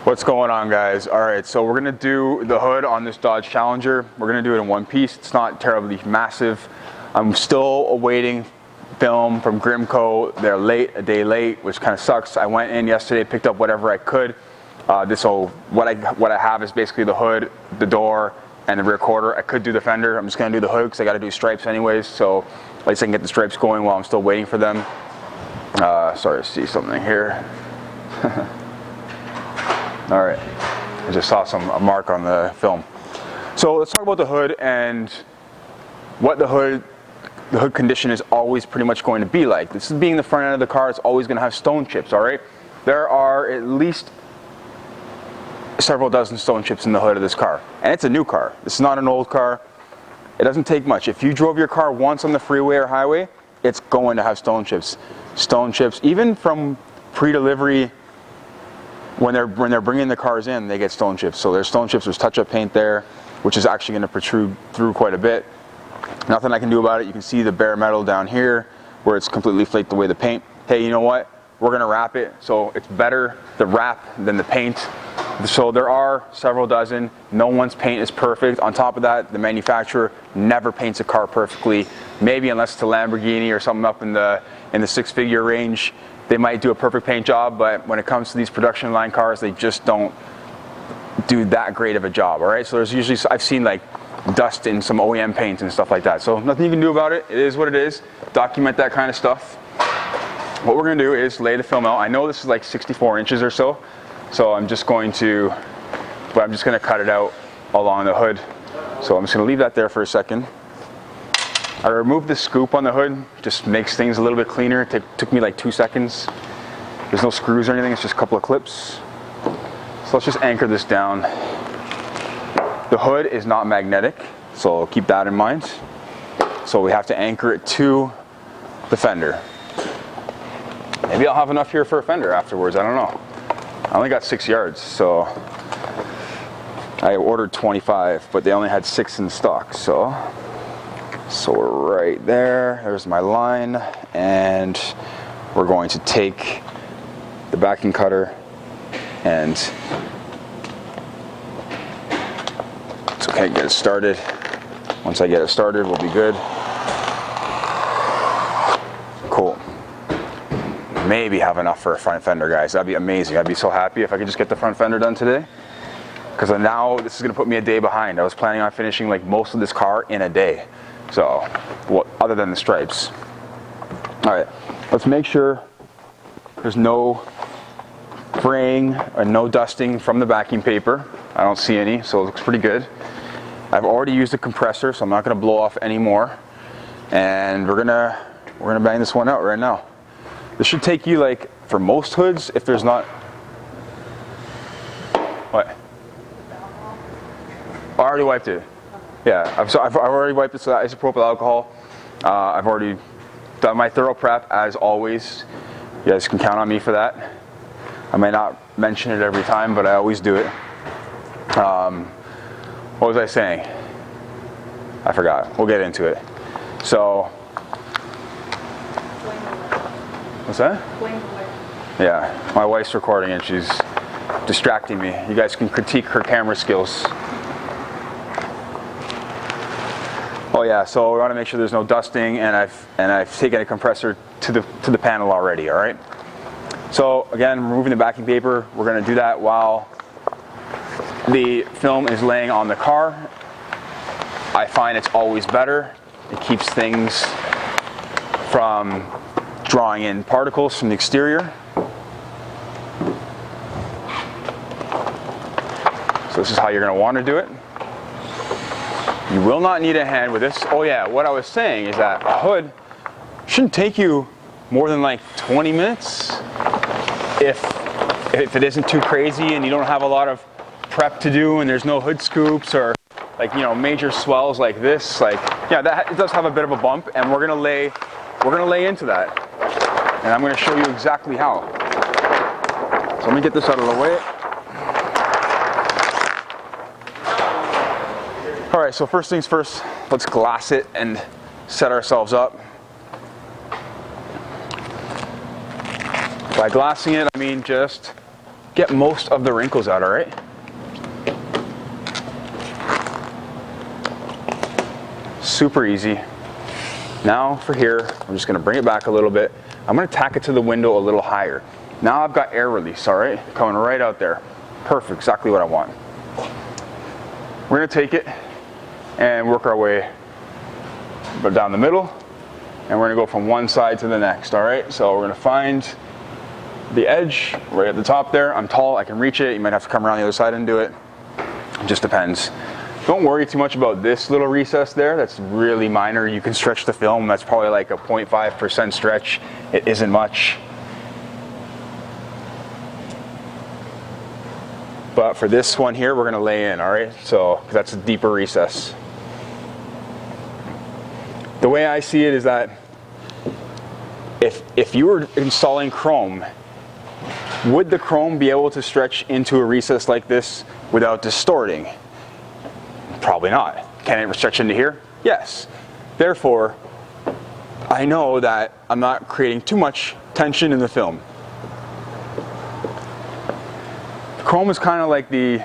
What's going on, guys? All right, so we're gonna do the hood on this Dodge Challenger. We're gonna do it in one piece. It's not terribly massive. I'm still awaiting film from Grimco. They're late, a day late, which kind of sucks. I went in yesterday, picked up whatever I could. What I have is basically the hood, the door, and the rear quarter. I could do the fender. I'm just gonna do the hood because I got to do stripes anyways. So at least I can get the stripes going while I'm still waiting for them. Sorry, I see something here. All right, I just saw a mark on the film. So let's talk about the hood and what the hood condition is always pretty much going to be like. This is being the front end of the car, it's always going to have stone chips, all right? There are at least several dozen stone chips in the hood of this car. And it's a new car. This is not an old car. It doesn't take much. If you drove your car once on the freeway or highway, it's going to have stone chips. Stone chips, even from pre-delivery, when they're bringing the cars in, they get stone chips. So there's stone chips, there's touch-up paint there, which is actually going to protrude through quite a bit. Nothing I can do about it. You can see the bare metal down here where it's completely flaked away the paint. Hey, you know what? We're going to wrap it, so it's better the wrap than the paint. So there are several dozen. No one's paint is perfect. On top of that, the manufacturer never paints a car perfectly. Maybe unless it's a Lamborghini or something up in the six-figure range, they might do a perfect paint job, but when it comes to these production line cars, they just don't do that great of a job, all right? So there's usually, I've seen like dust in some OEM paint and stuff like that. So nothing you can do about it. It is what it is. Document that kind of stuff. What we're gonna do is lay the film out. I know this is like 64 inches or so, so I'm just gonna cut it out along the hood. So I'm just gonna leave that there for a second. I removed the scoop on the hood, just makes things a little bit cleaner. It took me like 2 seconds. There's no screws or anything, it's just a couple of clips. So let's just anchor this down. The hood is not magnetic, so keep that in mind. So we have to anchor it to the fender. Maybe I'll have enough here for a fender afterwards, I don't know. I only got 6 yards, so I ordered 25, but they only had 6 in stock, so we're right there. There's my line, and we're going to take the backing cutter and it's okay, get it started. Once I get it started, we'll be good. Cool. Maybe have enough for a front fender, guys. That'd be amazing. I'd be so happy if I could just get the front fender done today. Because now this is gonna put me a day behind. I was planning on finishing like most of this car in a day. So, well, other than the stripes. All right, let's make sure there's no fraying or no dusting from the backing paper. I don't see any, so it looks pretty good. I've already used a compressor, so I'm not gonna blow off any more. And we're gonna bang this one out right now. This should take you, like, for most hoods, if there's not, what? I already wiped it. Yeah, I've already wiped this with isopropyl alcohol. I've already done my thorough prep, as always. You guys can count on me for that. I may not mention it every time, but I always do it. What was I saying? I forgot. We'll get into it. So, what's that? Yeah, my wife's recording and she's distracting me. You guys can critique her camera skills. Oh yeah, so we want to make sure there's no dusting, and I've taken a compressor to the panel already. All right. So again, removing the backing paper. We're going to do that while the film is laying on the car. I find it's always better. It keeps things from drawing in particles from the exterior. So this is how you're going to want to do it. You will not need a hand with this. Oh yeah, what I was saying is that a hood shouldn't take you more than like 20 minutes if it isn't too crazy and you don't have a lot of prep to do and there's no hood scoops or like, you know, major swells like this. Like, yeah, that it does have a bit of a bump, and we're gonna lay into that, and I'm gonna show you exactly how. So let me get this out of the way. All right, so first things first, let's glass it and set ourselves up. By glassing it, I mean just get most of the wrinkles out, all right? Super easy. Now for here, I'm just gonna bring it back a little bit. I'm gonna tack it to the window a little higher. Now I've got air release, all right? Coming right out there. Perfect, exactly what I want. We're gonna take it and work our way down the middle, and we're gonna go from one side to the next, all right? So we're gonna find the edge right at the top there. I'm tall, I can reach it. You might have to come around the other side and do it. It just depends. Don't worry too much about this little recess there. That's really minor. You can stretch the film. That's probably like a 0.5% stretch. It isn't much. But for this one here, we're gonna lay in, all right? So that's a deeper recess. The way I see it is that if you were installing chrome, would the chrome be able to stretch into a recess like this without distorting? Probably not. Can it stretch into here? Yes. Therefore, I know that I'm not creating too much tension in the film. Chrome is kind of like it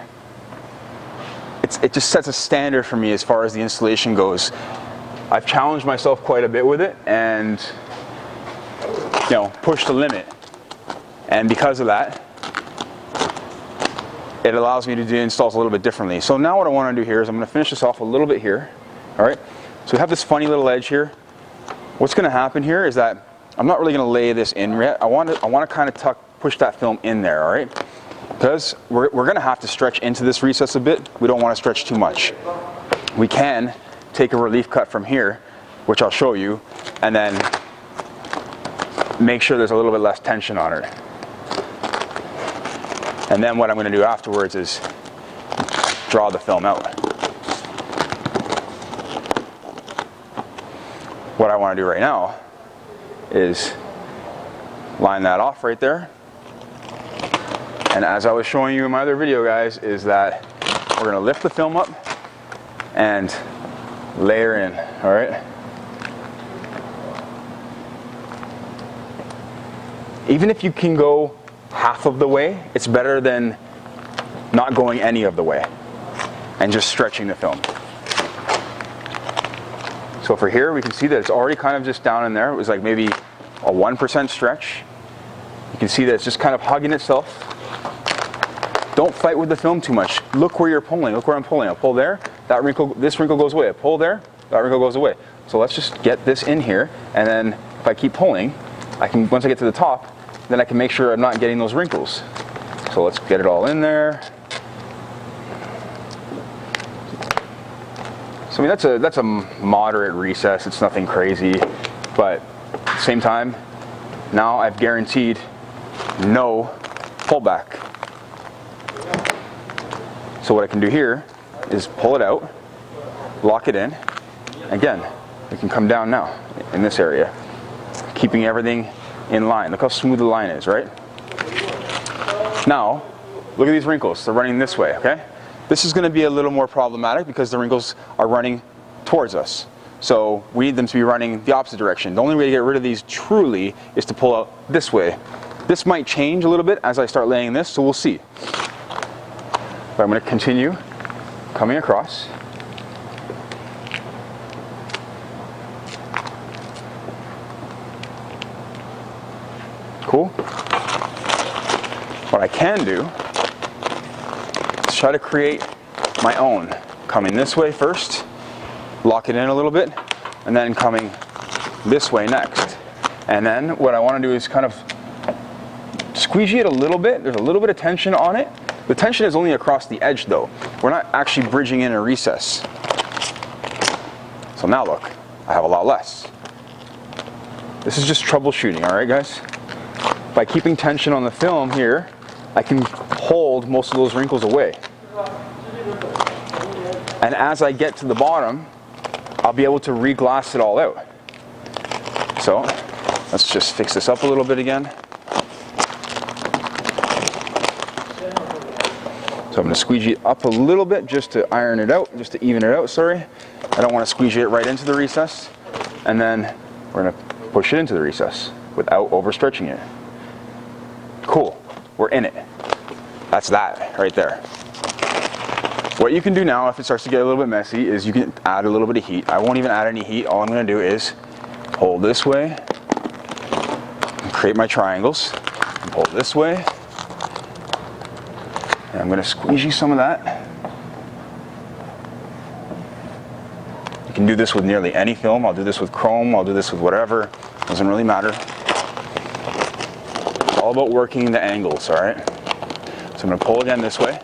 just sets a standard for me as far as the installation goes. I've challenged myself quite a bit with it and, you know, pushed the limit. And because of that, it allows me to do installs a little bit differently. So now what I want to do here is I'm going to finish this off a little bit here. All right. So we have this funny little edge here. What's going to happen here is that I'm not really going to lay this in yet. I want to kind of push that film in there. All right. Because we're going to have to stretch into this recess a bit. We don't want to stretch too much. We can take a relief cut from here, which I'll show you, and then make sure there's a little bit less tension on it. And then what I'm going to do afterwards is draw the film out. What I want to do right now is line that off right there. And as I was showing you in my other video, guys, is that we're going to lift the film up and layer in, all right? Even if you can go half of the way, it's better than not going any of the way and just stretching the film. So for here, we can see that it's already kind of just down in there. It was like maybe a 1% stretch. You can see that it's just kind of hugging itself. Don't fight with the film too much. Look where you're pulling. Look where I'm pulling. I'll pull there. That wrinkle, this wrinkle goes away. I pull there. That wrinkle goes away. So let's just get this in here, and then if I keep pulling, I can, once I get to the top, then I can make sure I'm not getting those wrinkles. So let's get it all in there. So I mean, that's a moderate recess. It's nothing crazy, but at the same time, now I've guaranteed no pullback. So what I can do here is pull it out, lock it in. Again, we can come down now in this area, keeping everything in line. Look how smooth the line is, right? Now, look at these wrinkles. They're running this way, okay? This is going to be a little more problematic because the wrinkles are running towards us. So we need them to be running the opposite direction. The only way to get rid of these truly is to pull out this way. This might change a little bit as I start laying this, so we'll see. But I'm going to continue coming across. Cool. What I can do is try to create my own. Coming this way first, lock it in a little bit, and then coming this way next. And then what I want to do is kind of squeegee it a little bit. There's a little bit of tension on it. The tension is only across the edge though. We're not actually bridging in a recess. So now look, I have a lot less. This is just troubleshooting, all right guys? By keeping tension on the film here, I can hold most of those wrinkles away. And as I get to the bottom, I'll be able to re-glass it all out. So let's just fix this up a little bit again. So I'm going to squeegee it up a little bit just to iron it out, just to even it out, sorry. I don't want to squeegee it right into the recess. And then we're going to push it into the recess without overstretching it. Cool, we're in it. That's that right there. What you can do now, if it starts to get a little bit messy, is you can add a little bit of heat. I won't even add any heat. All I'm going to do is pull this way, and create my triangles, and pull this way, and I'm going to squeegee some of that. You can do this with nearly any film. I'll do this with chrome, I'll do this with whatever. Doesn't really matter. It's all about working the angles, all right? So I'm going to pull again this way.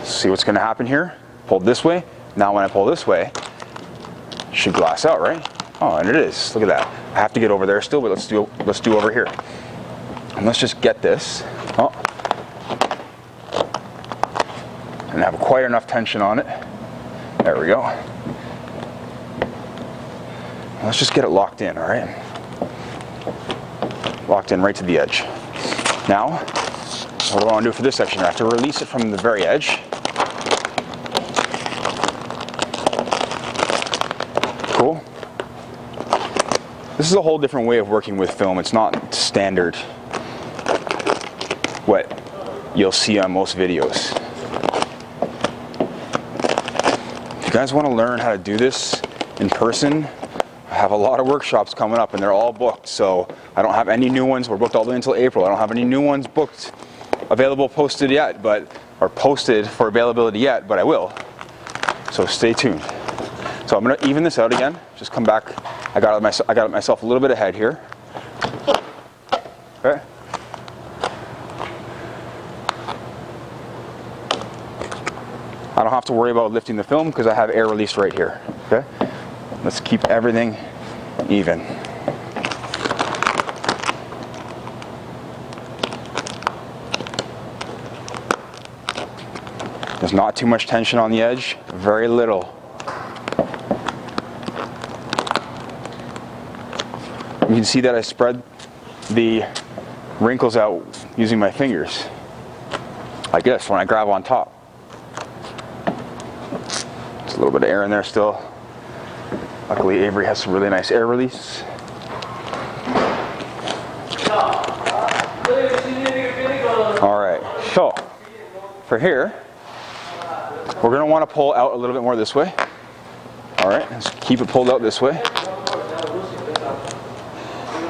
See what's going to happen here? Pulled this way. Now when I pull this way, it should glass out, right? Oh, and it is. Look at that. I have to get over there still, but let's do over here. And let's just get this. Oh. And have quite enough tension on it. There we go. Let's just get it locked in, all right? Locked in right to the edge. Now, what do I want to do for this section? I have to release it from the very edge. Cool. This is a whole different way of working with film. It's not standard what you'll see on most videos. If you guys want to learn how to do this in person, I have a lot of workshops coming up and they're all booked. So I don't have any new ones. We're booked all the way until April. I don't have any new ones booked, available, posted yet, or posted for availability yet, but I will. So stay tuned. So I'm going to even this out again. Just come back. I got myself a little bit ahead here. Okay. I don't have to worry about lifting the film because I have air release right here. Okay. Let's keep everything even. There's not too much tension on the edge, very little. You can see that I spread the wrinkles out using my fingers, like this when I grab on top. There's a little bit of air in there still. Luckily Avery has some really nice air release. Alright, so for here, we're going to want to pull out a little bit more this way. Alright, let's keep it pulled out this way.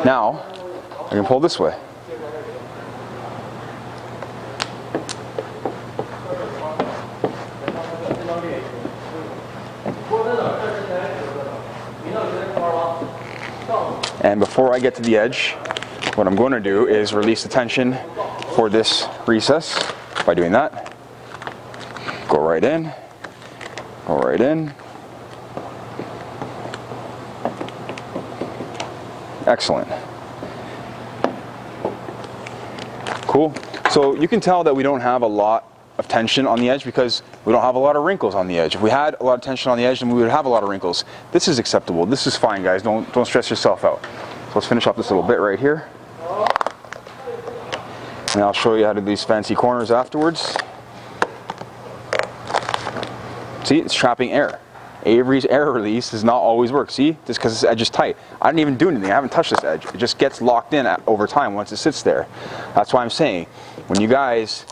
Now, I can pull this way. And before I get to the edge, what I'm going to do is release the tension for this recess by doing that. Go right in, go right in. Excellent. Cool. So you can tell that we don't have a lot of tension on the edge because we don't have a lot of wrinkles on the edge. If we had a lot of tension on the edge, then we would have a lot of wrinkles. This is acceptable. This is fine, guys. Don't stress yourself out. So let's finish off this little bit right here. And I'll show you how to do these fancy corners afterwards. See, it's trapping air. Avery's air release does not always work. See, just because this edge is tight. I didn't even do anything. I haven't touched this edge. It just gets locked in over time once it sits there. That's why I'm saying, when you guys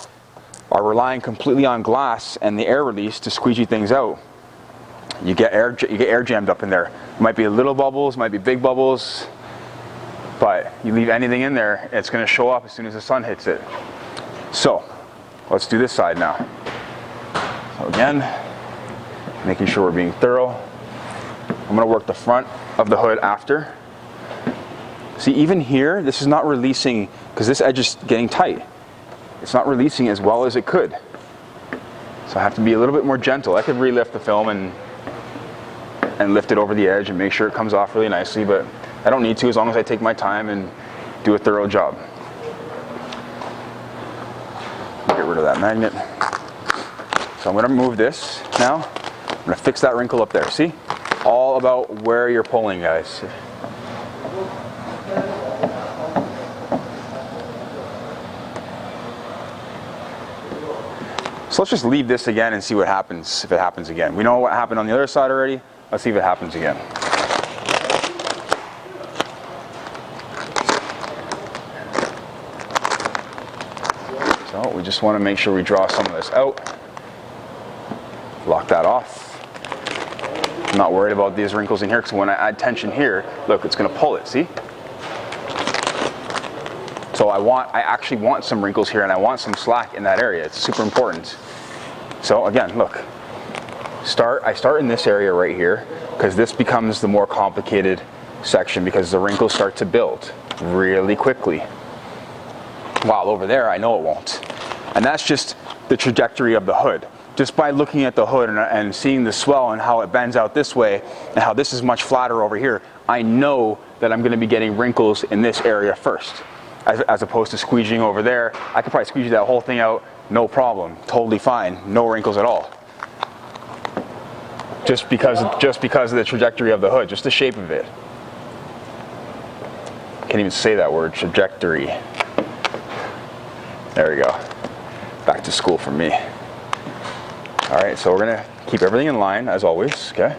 are relying completely on glass and the air release to squeegee things out, you get air jammed up in there. It might be little bubbles, might be big bubbles, but you leave anything in there, it's going to show up as soon as the sun hits it. So, let's do this side now. So again, making sure we're being thorough. I'm going to work the front of the hood after. See, even here, this is not releasing, because this edge is getting tight. It's not releasing as well as it could. So I have to be a little bit more gentle. I could relift the film and lift it over the edge and make sure it comes off really nicely, but I don't need to as long as I take my time and do a thorough job. Get rid of that magnet. So I'm going to move this now. I'm going to fix that wrinkle up there. See? All about where you're pulling, guys. So let's just leave this again and see what happens if it happens again. We know what happened on the other side already. Let's see if it happens again. So we just want to make sure we draw some of this out. Lock that off. I'm not worried about these wrinkles in here because when I add tension here, look, it's going to pull it, see? So I actually want some wrinkles here and I want some slack in that area. It's super important. So again, look, I start in this area right here because this becomes the more complicated section because the wrinkles start to build really quickly. While over there, I know it won't. And that's just the trajectory of the hood. Just by looking at the hood and seeing the swell and how it bends out this way and how this is much flatter over here, I know that I'm going to be getting wrinkles in this area first. As opposed to squeegeeing over there, I could probably squeegee that whole thing out, no problem, totally fine, no wrinkles at all. Just because of the trajectory of the hood, just the shape of it. Can't even say that word, trajectory. There we go. Back to school for me. All right, so we're gonna keep everything in line as always, okay?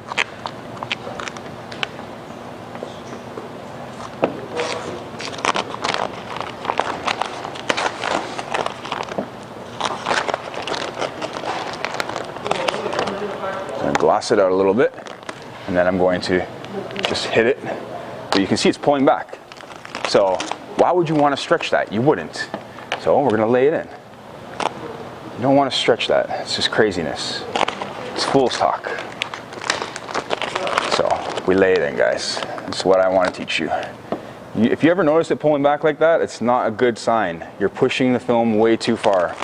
Glass it out a little bit, and then I'm going to just hit it. But you can see it's pulling back. So why would you want to stretch that? You wouldn't. So we're going to lay it in. You don't want to stretch that. It's just craziness. It's fool's talk. So we lay it in, guys. That's what I want to teach you. If you ever notice it pulling back like that, it's not a good sign. You're pushing the film way too far.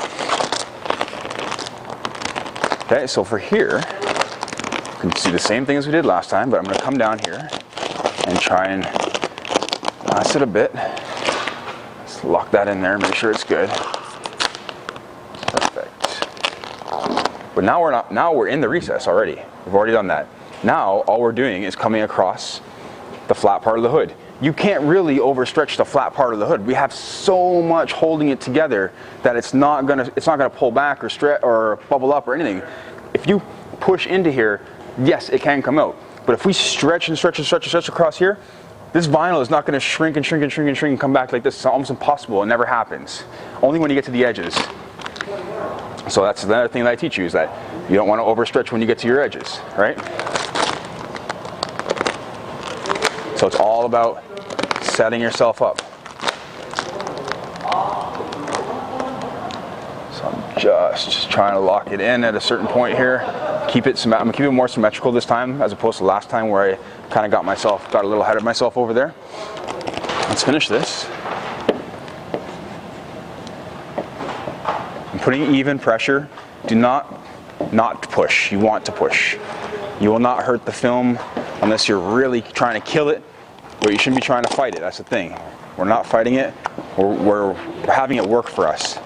Okay, so for here, you can see the same thing as we did last time, but I'm going to come down here and try and glass it a bit. Let's lock that in there, make sure it's good. Perfect. But now we're in the recess already. We've already done that. Now all we're doing is coming across the flat part of the hood. You can't really overstretch the flat part of the hood. We have so much holding it together that it's not gonna pull back or stretch or bubble up or anything. If you push into here, yes, it can come out. But if we stretch and stretch and stretch and stretch across here, this vinyl is not going to shrink and shrink and shrink and shrink and come back like this. It's almost impossible. It never happens. Only when you get to the edges. So that's another thing that I teach you, is that you don't want to overstretch when you get to your edges, right? So it's all about setting yourself up. So I'm just trying to lock it in at a certain point here. I'm gonna keep it more symmetrical this time as opposed to last time where I kind of got a little ahead of myself over there. Let's finish this. I'm putting even pressure. Do not push. You want to push. You will not hurt the film unless you're really trying to kill it, but you shouldn't be trying to fight it. That's the thing. We're not fighting it. We're having it work for us.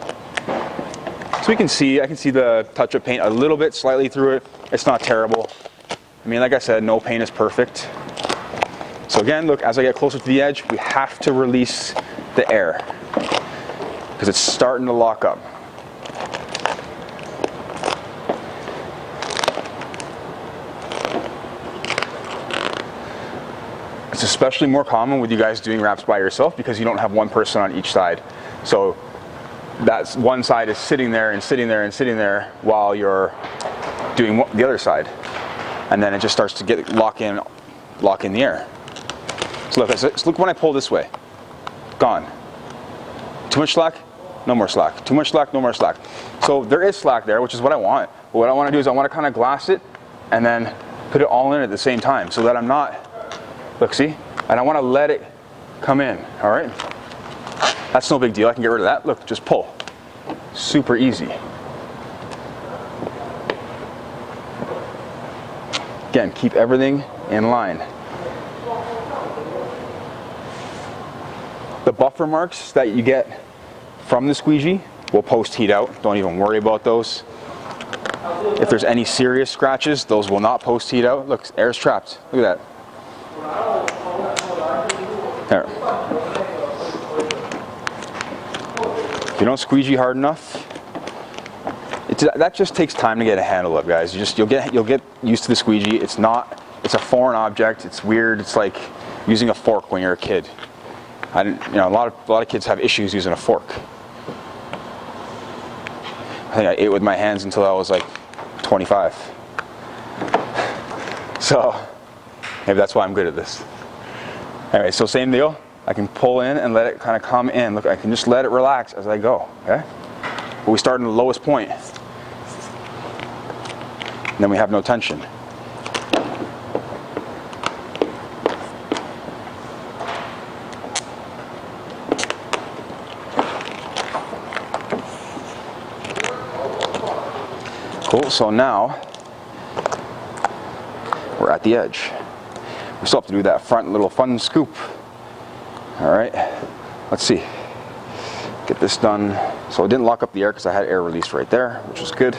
So I can see the touch of paint a little bit slightly through it. It's not terrible. I mean, like I said, no paint is perfect. So again, look, as I get closer to the edge, we have to release the air because it's starting to lock up. It's especially more common with you guys doing wraps by yourself because you don't have one person on each side. So that's one side is sitting there and sitting there and sitting there while you're doing the other side, and then it just starts to lock in the air. So look when I pull this way, gone. Too much slack, no more slack. Too much slack, no more slack. So there is slack there, which is what I want. But what I want to do is I want to kind of glass it and then put it all in at the same time so that I'm not, look, see, and I want to let it come in. All right. That's no big deal. I can get rid of that. Look, just pull. Super easy. Again, keep everything in line. The buffer marks that you get from the squeegee will post heat out. Don't even worry about those. If there's any serious scratches, those will not post heat out. Look, air's trapped. Look at that. There. If you don't squeegee hard enough, that just takes time to get a handle of, guys. You'll get used to the squeegee. It's a foreign object. It's weird. It's like using a fork when you're a kid. A lot of kids have issues using a fork. think I ate with my hands until I was like 25. So maybe that's why I'm good at this. Anyway, so same deal. I can pull in and let it kind of come in. Look, I can just let it relax as I go, okay? But we start in the lowest point. And then we have no tension. Cool, so now we're at the edge. We still have to do that front little fun scoop. All right, let's see. Get this done. So it didn't lock up the air because I had air released right there, which was good.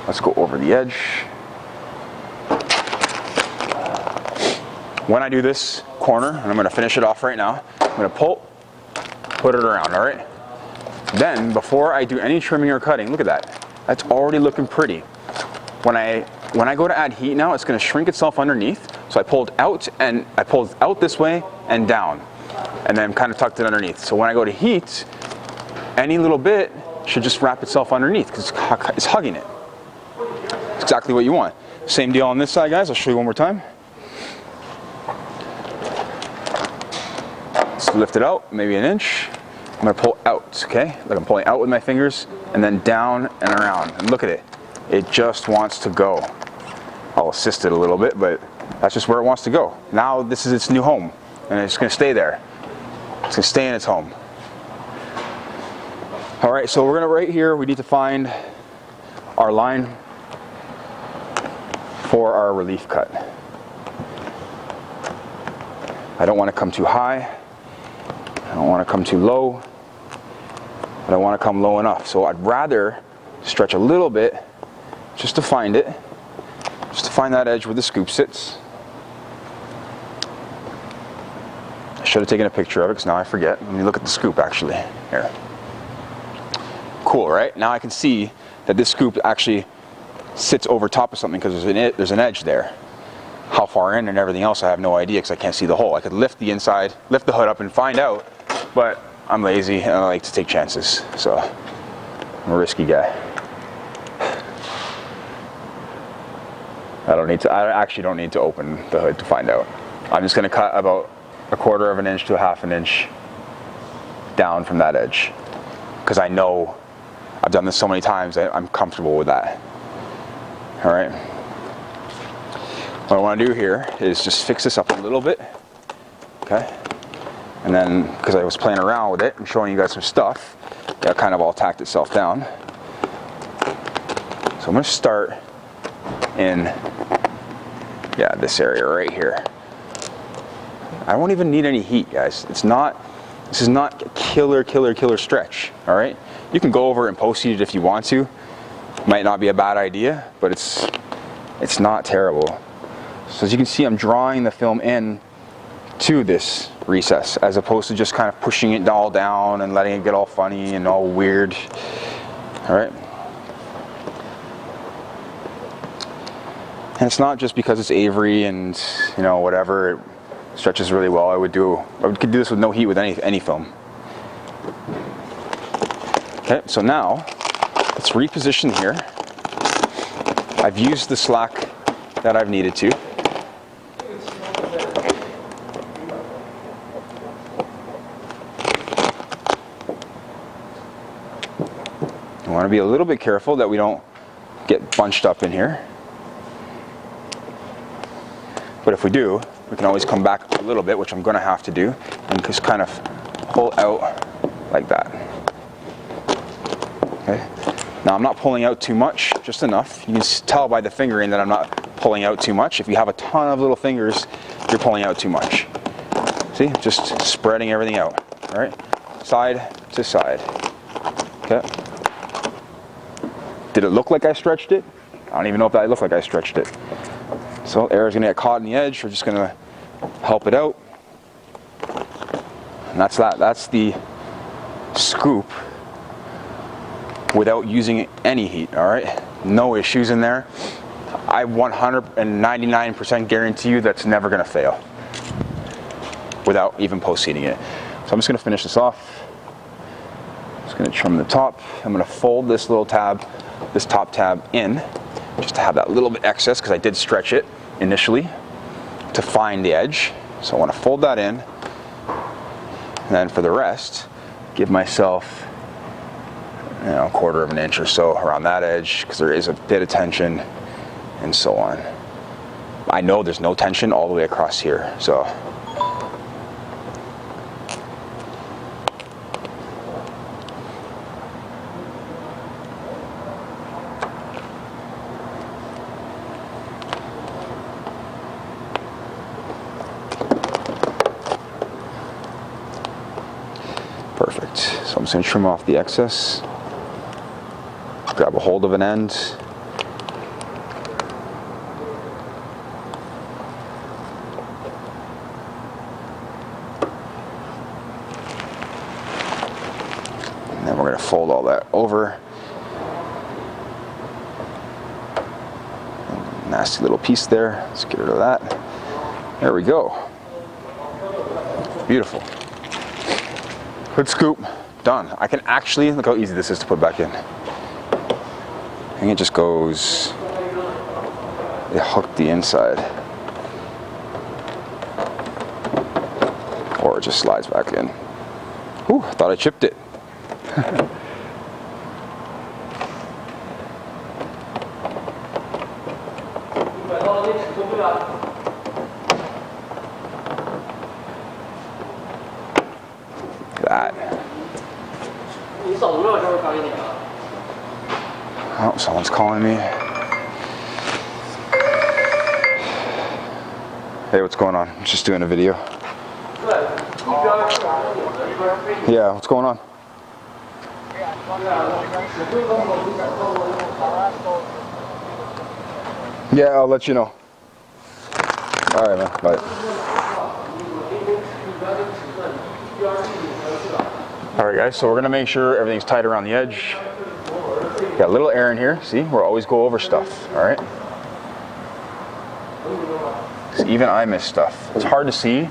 Let's go over the edge. When I do this corner, and I'm going to finish it off right now, I'm going to pull, put it around, all right? Then, before I do any trimming or cutting, look at that. That's already looking pretty. When I go to add heat now, it's going to shrink itself underneath. So I pulled out this way and down, and then kind of tucked it underneath. So when I go to heat, any little bit should just wrap itself underneath because it's hugging it. It's exactly what you want. Same deal on this side, guys. I'll show you one more time. Let's lift it out, maybe an inch. I'm going to pull out, okay? Like I'm pulling out with my fingers and then down and around. And look at it. It just wants to go. I'll assist it a little bit, but that's just where it wants to go. Now this is its new home, and it's going to stay there. It's going to stay in its home. All right, so we're going to, right here, we need to find our line for our relief cut. I don't want to come too high. I don't want to come too low. I don't want to come low enough. So I'd rather stretch a little bit just to find it. Just to find that edge where the scoop sits. I should have taken a picture of it because now I forget. Let me look at the scoop actually. Here. Cool, right? Now I can see that this scoop actually sits over top of something because there's an edge there. How far in and everything else, I have no idea because I can't see the hole. I could lift the inside, lift the hood up and find out, but I'm lazy and I like to take chances. So I'm a risky guy. I actually don't need to open the hood to find out. I'm just going to cut about 1/4 of an inch to 1/2 an inch down from that edge because I know I've done this so many times that I'm comfortable with that. All right. What I want to do here is just fix this up a little bit, okay? And then, because I was playing around with it and showing you guys some stuff, that kind of all tacked itself down. So I'm going to start in, this area right here. I won't even need any heat, guys. This is not a killer stretch, all right? You can go over and post heat it if you want to. Might not be a bad idea, but it's not terrible. So as you can see, I'm drawing the film in to this recess as opposed to just kind of pushing it all down and letting it get all funny and all weird. All right. And it's not just because it's Avery and whatever, it stretches really well. I could do this with no heat with any film. Okay, so now let's reposition here. I've used the slack that I've needed to. I want to be a little bit careful that we don't get bunched up in here. But if we do, we can always come back a little bit, which I'm going to have to do, and just kind of pull out like that. Okay. Now I'm not pulling out too much, just enough. You can tell by the fingering that I'm not pulling out too much. If you have a ton of little fingers, you're pulling out too much. See, just spreading everything out, all right? Side to side, okay? Did it look like I stretched it? I don't even know if that looked like I stretched it. So air is gonna get caught in the edge. We're just gonna help it out. And that's that. That's the scoop without using any heat, all right? No issues in there. I 199% guarantee you that's never gonna fail without even post-heating it. So I'm just gonna finish this off. Just gonna trim the top. I'm gonna fold this little tab, this top tab in, just to have that little bit excess, because I did stretch it initially to find the edge. So I wanna fold that in. And then for the rest, give myself, you know, a quarter of an inch or so around that edge, because there is a bit of tension, and so on. I know there's no tension all the way across here, so. Perfect. So I'm just going to trim off the excess. Grab a hold of an end. And then we're going to fold all that over. Nasty little piece there. Let's get rid of that. There we go. Beautiful. Hood scoop, done. I can actually, look how easy this is to put back in. I think it just goes, it hooked the inside. Or it just slides back in. Whew, I thought I chipped it. That. Oh, someone's calling me. Hey, what's going on? I'm just doing a video. Yeah, what's going on? Yeah, I'll let you know. All right, man. Bye. Alright guys, so we're going to make sure everything's tight around the edge. Got a little air in here, see? We'll always go over stuff, alright? Even I miss stuff. It's hard to see,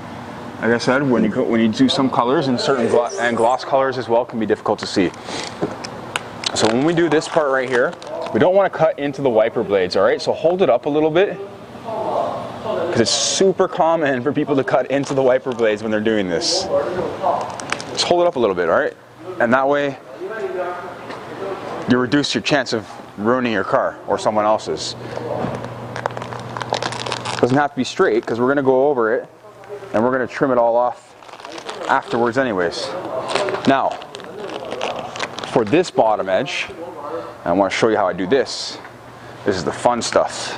like I said, when you do some colors, and certain gloss colors as well can be difficult to see. So when we do this part right here, we don't want to cut into the wiper blades, alright? So hold it up a little bit, because it's super common for people to cut into the wiper blades when they're doing this. Just hold it up a little bit, all right? And that way, you reduce your chance of ruining your car or someone else's. Doesn't have to be straight, because we're gonna go over it and we're gonna trim it all off afterwards anyways. Now, for this bottom edge, I wanna show you how I do this. This is the fun stuff.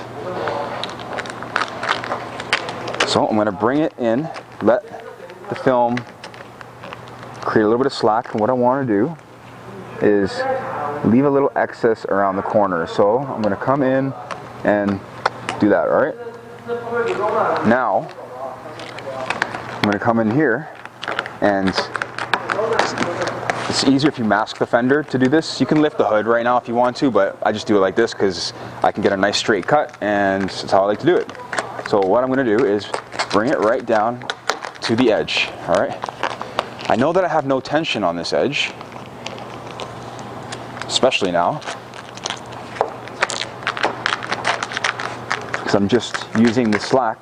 So I'm gonna bring it in, let the film create a little bit of slack, and what I want to do is leave a little excess around the corner. So I'm going to come in and do that, alright? Now, I'm going to come in here, and it's easier if you mask the fender to do this. You can lift the hood right now if you want to, but I just do it like this because I can get a nice straight cut, and that's how I like to do it. So what I'm going to do is bring it right down to the edge, alright? I know that I have no tension on this edge, especially now, because I'm just using the slack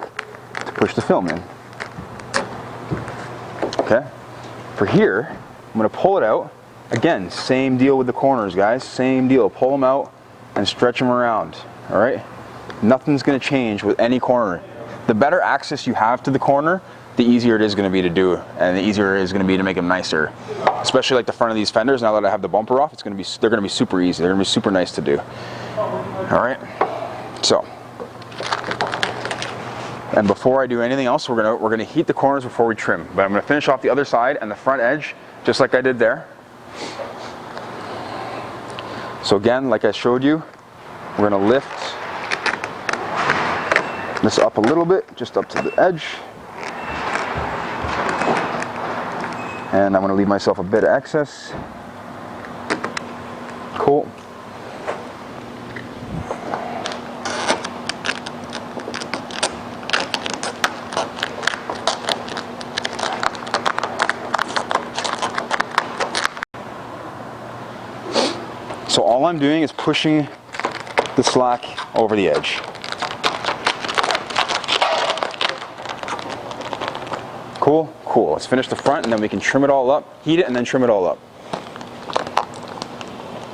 to push the film in. Okay? For here, I'm going to pull it out. Again, same deal with the corners, guys. Same deal. Pull them out and stretch them around. All right? Nothing's going to change with any corner. The better access you have to the corner, the easier it is going to be to do, and the easier it is going to be to make them nicer. Especially like the front of these fenders. Now that I have the bumper off, they're going to be super easy. They're going to be super nice to do. All right. So, and before I do anything else, we're going to heat the corners before we trim. But I'm going to finish off the other side and the front edge, just like I did there. So again, like I showed you, we're going to lift this up a little bit, just up to the edge. And I'm going to leave myself a bit of excess. Cool. all I'm doing is pushing the slack over the edge. Cool, cool. Let's finish the front and then we can trim it all up, heat it, and then trim it all up.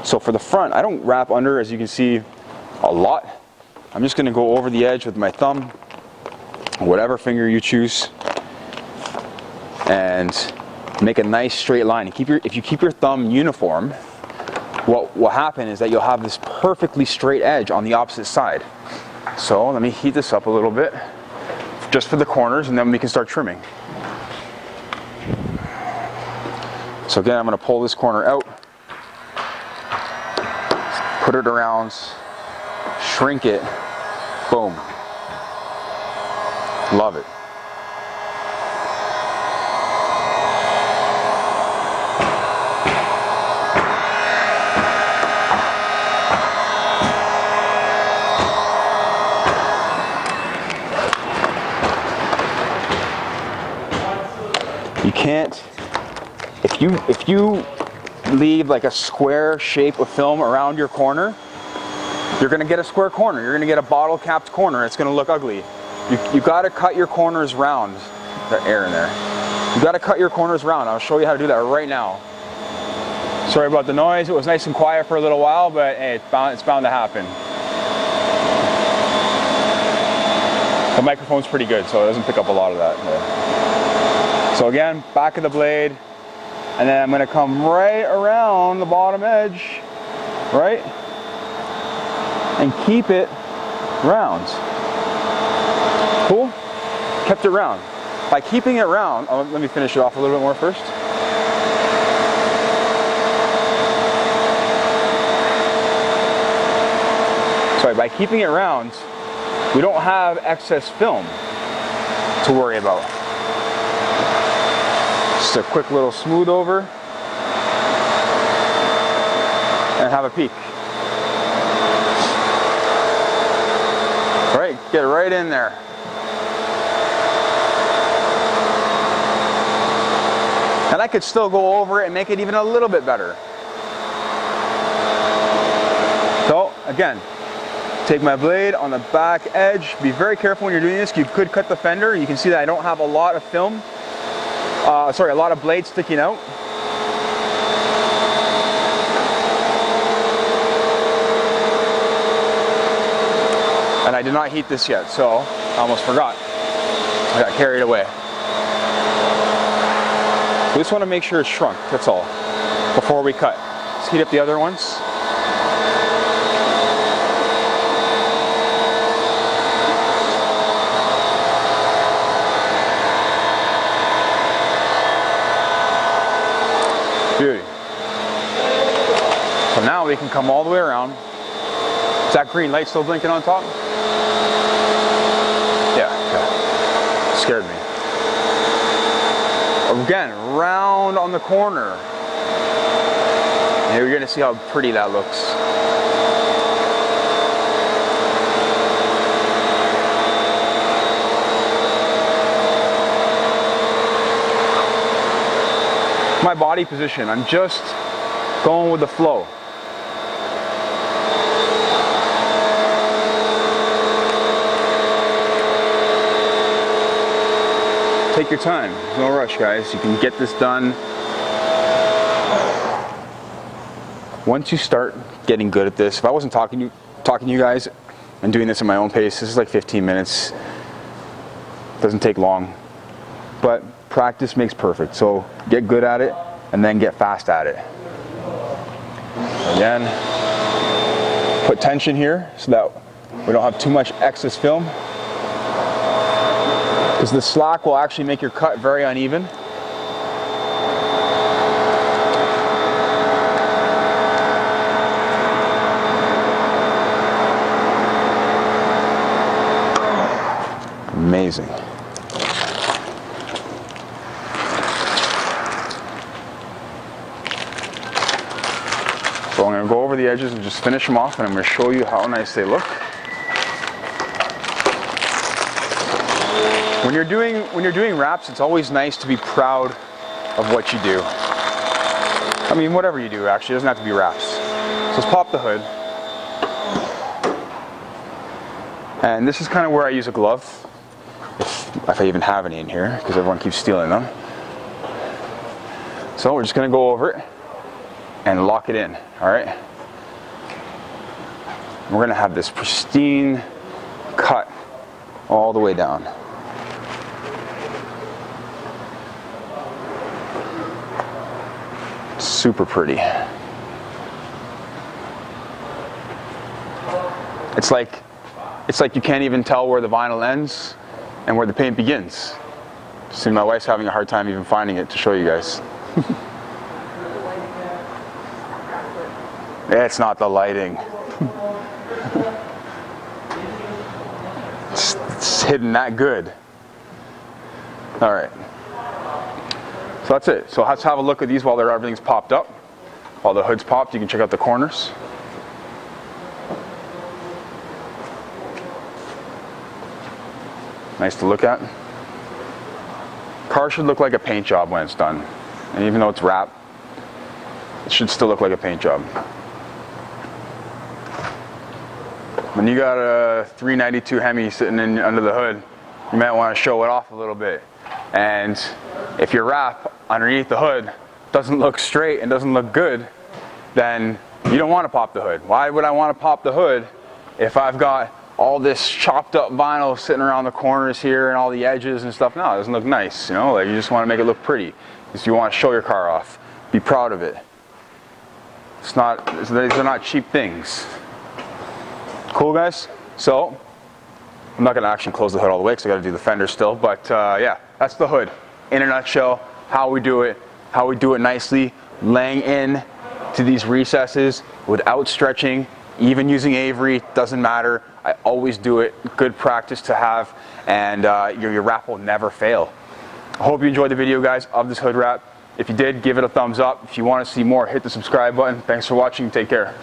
So for the front, I don't wrap under, as you can see, a lot. I'm just gonna go over the edge with my thumb, whatever finger you choose, and make a nice straight line. If you keep your thumb uniform, what will happen is that you'll have this perfectly straight edge on the opposite side. So let me heat this up a little bit, just for the corners, and then we can start trimming. So again, I'm going to pull this corner out, put it around, shrink it, boom. Love it. You can't, if you leave like a square shape of film around your corner, you're gonna get a square corner. You're gonna get a bottle capped corner. It's gonna look ugly. You gotta cut your corners round. There's air in there. You gotta cut your corners round. I'll show you how to do that right now. Sorry about the noise. It was nice and quiet for a little while, but hey, it's bound to happen. The microphone's pretty good, so it doesn't pick up a lot of that. Yeah. So again, back of the blade, and then I'm gonna come right around the bottom edge, right? And keep it round. Cool? Kept it round. By keeping it round, let me finish it off a little bit more first. Sorry, by keeping it round, we don't have excess film to worry about. Just a quick little smooth over and have a peek. All right, get right in there. And I could still go over it and make it even a little bit better. So again, take my blade on the back edge. Be very careful when you're doing this. You could cut the fender. You can see that I don't have a lot of film. A lot of blade sticking out. And I did not heat this yet, so I almost forgot. I got carried away. We just want to make sure it's shrunk, that's all, before we cut. Let's heat up the other ones. Beauty. So now we can come all the way around. Is that green light still blinking on top? Yeah, okay. Scared me. Again, round on the corner. And you're gonna see how pretty that looks. My body position, I'm just going with the flow. Take your time, no rush guys, you can get this done. Once you start getting good at this, if I wasn't talking to you guys and doing this at my own pace, this is like 15 minutes. Doesn't take long, but practice makes perfect. So get good at it and then get fast at it. Again, put tension here so that we don't have too much excess film, because the slack will actually make your cut very uneven. Amazing. So I'm going to go over the edges and just finish them off, and I'm going to show you how nice they look. When you're doing wraps, it's always nice to be proud of what you do. I mean, whatever you do, actually, it doesn't have to be wraps. So let's pop the hood. And this is kind of where I use a glove, if I even have any in here, because everyone keeps stealing them. So we're just going to go over it and lock it in, all right? We're going to have this pristine cut all the way down. Super pretty. It's like you can't even tell where the vinyl ends and where the paint begins. See, my wife's having a hard time even finding it to show you guys. It's not the lighting. It's hidden that good. All right. So that's it. So let's have a look at these while everything's popped up. While the hood's popped, you can check out the corners. Nice to look at. Car should look like a paint job when it's done. And even though it's wrapped, it should still look like a paint job. When you got a 392 Hemi sitting under the hood, you might want to show it off a little bit. And if your wrap underneath the hood doesn't look straight and doesn't look good, then you don't want to pop the hood. Why would I want to pop the hood if I've got all this chopped up vinyl sitting around the corners here and all the edges and stuff? No, it doesn't look nice, you know, like you just want to make it look pretty. Because you want to show your car off. Be proud of it. These are not cheap things. Cool, guys? So, I'm not going to actually close the hood all the way because I got to do the fender still, but yeah, that's the hood. In a nutshell, how we do it nicely, laying in to these recesses without stretching, even using Avery, doesn't matter. I always do it. Good practice to have, and your wrap will never fail. I hope you enjoyed the video, guys, of this hood wrap. If you did, give it a thumbs up. If you want to see more, hit the subscribe button. Thanks for watching. Take care.